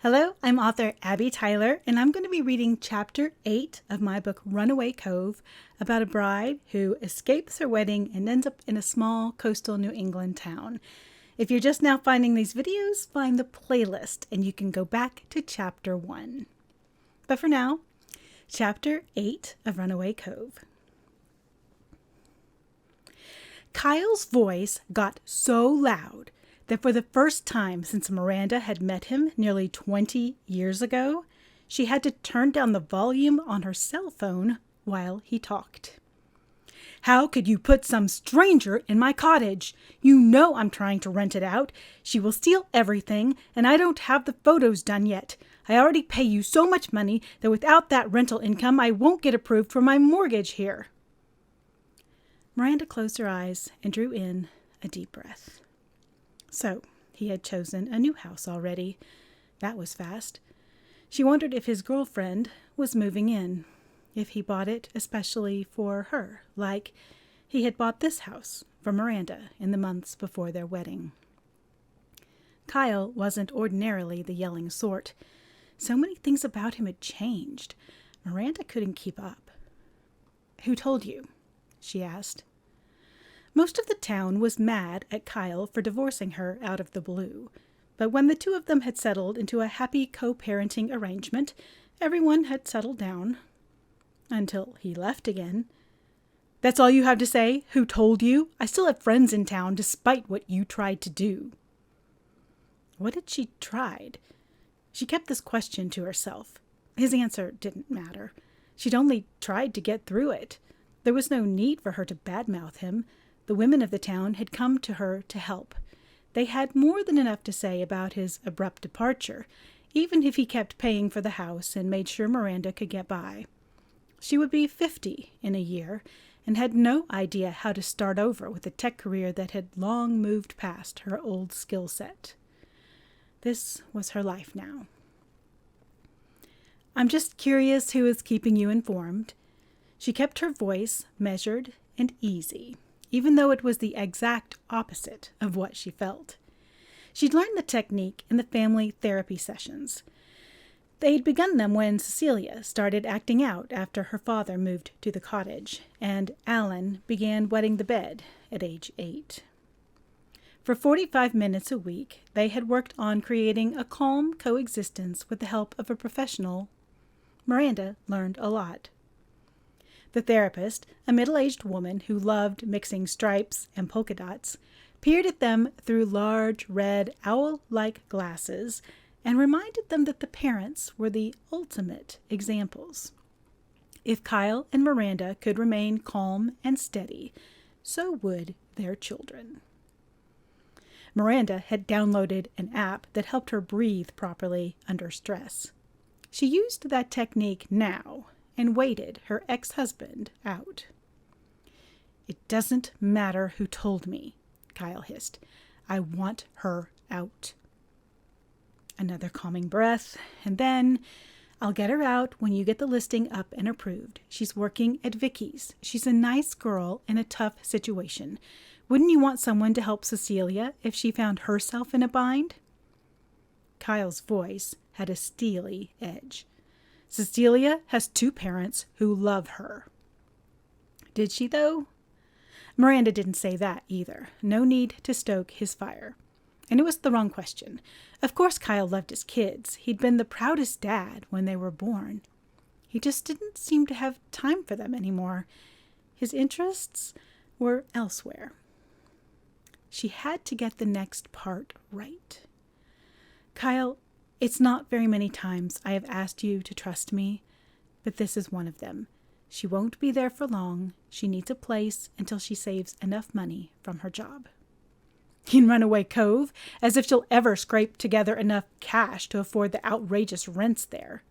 Hello, I'm author Abby Tyler, and I'm going to be reading Chapter 8 of my book Runaway, Cove, about a bride who escapes her wedding and ends up in a small coastal New England town. If you're just now finding these videos, find the playlist and you can go back to Chapter 1. But for now, Chapter 8 of Runaway, Cove. Kyle's voice got so loud that for the first time since Miranda had met him nearly 20 years ago, she had to turn down the volume on her cell phone while he talked. "How could you put some stranger in my cottage? You know I'm trying to rent it out. She will steal everything, and I don't have the photos done yet. I already pay you so much money that without that rental income, I won't get approved for my mortgage here." Miranda closed her eyes and drew in a deep breath. So, he had chosen a new house already. That was fast. She wondered if his girlfriend was moving in, if he bought it especially for her, like he had bought this house for Miranda in the months before their wedding. Kyle wasn't ordinarily the yelling sort. So many things about him had changed. Miranda couldn't keep up. "Who told you?" she asked. Most of the town was mad at Kyle for divorcing her out of the blue, but when the two of them had settled into a happy co-parenting arrangement, everyone had settled down. Until he left again. "That's all you have to say? Who told you? I still have friends in town despite what you tried to do." What had she tried? She kept this question to herself. His answer didn't matter. She'd only tried to get through it. There was no need for her to badmouth him. The women of the town had come to her to help. They had more than enough to say about his abrupt departure, even if he kept paying for the house and made sure Miranda could get by. She would be 50 in a year and had no idea how to start over with a tech career that had long moved past her old skill set. This was her life now. "I'm just curious who is keeping you informed." She kept her voice measured and easy, even though it was the exact opposite of what she felt. She'd learned the technique in the family therapy sessions. They'd begun them when Cecilia started acting out after her father moved to the cottage, and Alan began wetting the bed at age 8. For 45 minutes a week, they had worked on creating a calm coexistence with the help of a professional. Miranda learned a lot. The therapist, a middle-aged woman who loved mixing stripes and polka dots, peered at them through large, red, owl-like glasses and reminded them that the parents were the ultimate examples. If Kyle and Miranda could remain calm and steady, so would their children. Miranda had downloaded an app that helped her breathe properly under stress. She used that technique now and waited her ex-husband out. "It doesn't matter who told me," Kyle hissed. "I want her out." Another calming breath, and then, "I'll get her out when you get the listing up and approved. She's working at Vicky's. She's a nice girl in a tough situation. Wouldn't you want someone to help Cecilia if she found herself in a bind?" Kyle's voice had a steely edge. "Cecilia has 2 parents who love her." Did she, though? Miranda didn't say that either. No need to stoke his fire. And it was the wrong question. Of course Kyle loved his kids. He'd been the proudest dad when they were born. He just didn't seem to have time for them anymore. His interests were elsewhere. She had to get the next part right. "Kyle, it's not very many times I have asked you to trust me, but this is one of them. She won't be there for long. She needs a place until she saves enough money from her job." In Runaway Cove, as if she'll ever scrape together enough cash to afford the outrageous rents there.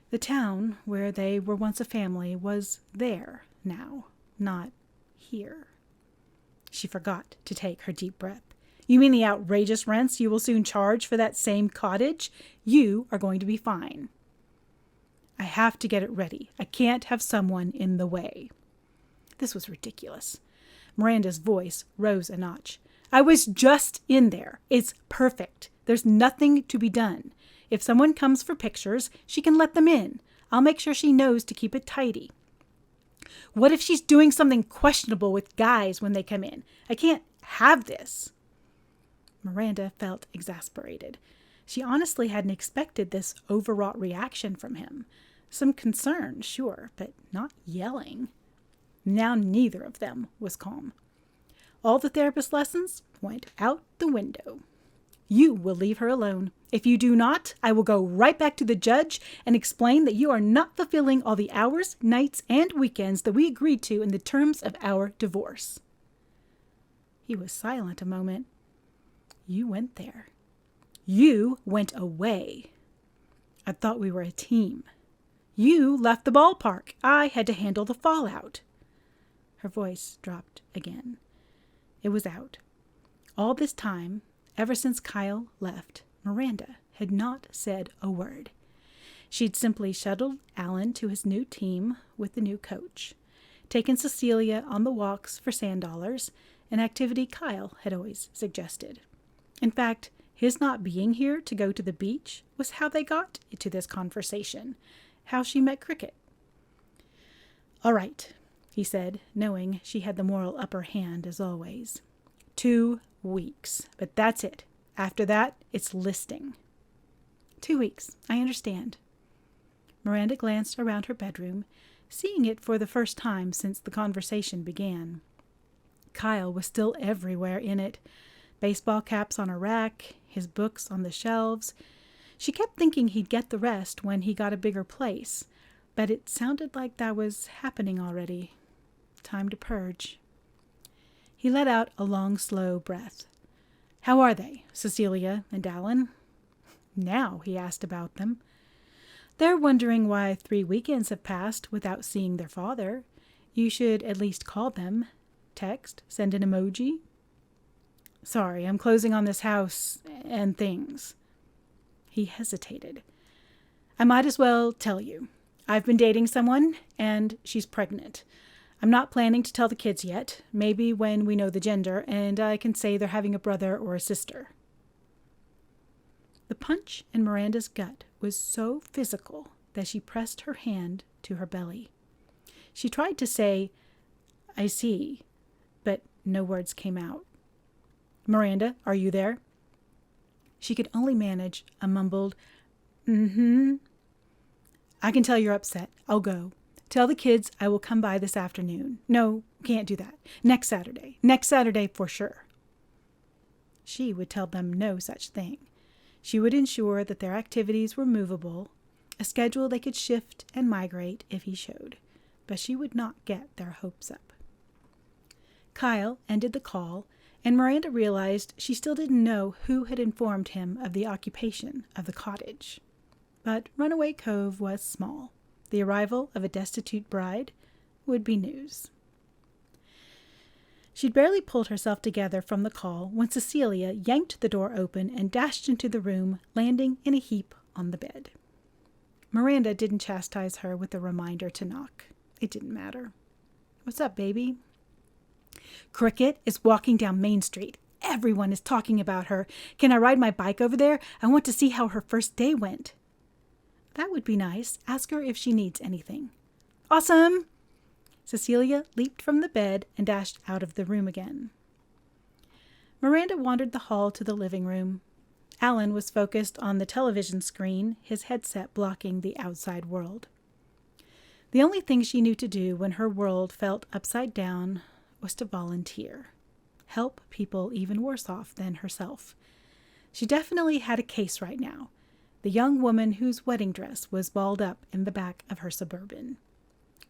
The town where they were once a family was there now, not here. She forgot to take her deep breath. "You mean the outrageous rents you will soon charge for that same cottage? You are going to be fine." "I have to get it ready. I can't have someone in the way." This was ridiculous. Miranda's voice rose a notch. "I was just in there. It's perfect. There's nothing to be done. If someone comes for pictures, she can let them in. I'll make sure she knows to keep it tidy. What if she's doing something questionable with guys when they come in? I can't have this. Miranda felt exasperated. She honestly hadn't expected this overwrought reaction from him. Some concern, sure, but not yelling. Now neither of them was calm. All the therapist lessons went out the window. You will leave her alone. If you do not, I will go right back to the judge and explain that you are not fulfilling all the hours, nights, and weekends that we agreed to in the terms of our divorce. He was silent a moment. You went there. You went away. I thought we were a team. You left the ballpark. I had to handle the fallout. Her voice dropped again. It was out. All this time, ever since Kyle left, Miranda had not said a word. She'd simply shuttled Alan to his new team with the new coach, taken Cecilia on the walks for sand dollars, an activity Kyle had always suggested. In fact, his not being here to go to the beach was how they got to this conversation, how she met Cricket. All right, he said, knowing she had the moral upper hand as always. 2 weeks, but that's it. After that, it's listing. 2 weeks, I understand. Miranda glanced around her bedroom, seeing it for the first time since the conversation began. Kyle was still everywhere in it. Baseball caps on a rack, his books on the shelves. She kept thinking he'd get the rest when he got a bigger place, but it sounded like that was happening already. Time to purge. He let out a long, slow breath. How are they, Cecilia and Alan? Now he asked about them. They're wondering why 3 weekends have passed without seeing their father. You should at least call them. Text, send an emoji. Sorry, I'm closing on this house and things. He hesitated. I might as well tell you. I've been dating someone, and she's pregnant. I'm not planning to tell the kids yet, maybe when we know the gender, and I can say they're having a brother or a sister. The punch in Miranda's gut was so physical that she pressed her hand to her belly. She tried to say, I see, but no words came out. Miranda, are you there? She could only manage a mumbled, mm-hmm. I can tell you're upset. I'll go. Tell the kids I will come by this afternoon. No, can't do that. Next Saturday. Next Saturday for sure. She would tell them no such thing. She would ensure that their activities were movable, a schedule they could shift and migrate if he showed, but she would not get their hopes up. Kyle ended the call, and Miranda realized she still didn't know who had informed him of the occupation of the cottage. But Runaway Cove was small. The arrival of a destitute bride would be news. She'd barely pulled herself together from the call when Cecilia yanked the door open and dashed into the room, landing in a heap on the bed. Miranda didn't chastise her with a reminder to knock. It didn't matter. What's up, baby? Cricket is walking down Main Street. Everyone is talking about her. Can I ride my bike over there? I want to see how her first day went. That would be nice. Ask her if she needs anything. Awesome! Cecilia leaped from the bed and dashed out of the room again. Miranda wandered the hall to the living room. Alan was focused on the television screen, his headset blocking the outside world. The only thing she knew to do when her world felt upside down was to volunteer. Help people even worse off than herself. She definitely had a case right now. The young woman whose wedding dress was balled up in the back of her Suburban.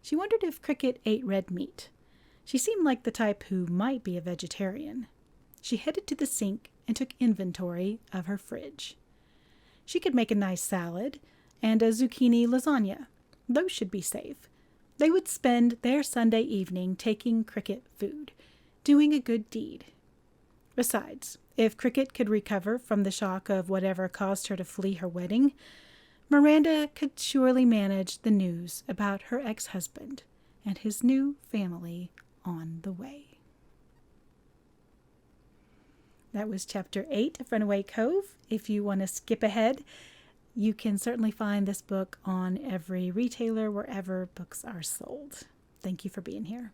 She wondered if Cricket ate red meat. She seemed like the type who might be a vegetarian. She headed to the sink and took inventory of her fridge. She could make a nice salad and a zucchini lasagna. Those should be safe. They would spend their Sunday evening taking Cricket food, doing a good deed. Besides, if Cricket could recover from the shock of whatever caused her to flee her wedding, Miranda could surely manage the news about her ex-husband and his new family on the way. That was Chapter 8 of Runaway Cove. If you want to skip ahead, you can certainly find this book on every retailer wherever books are sold. Thank you for being here.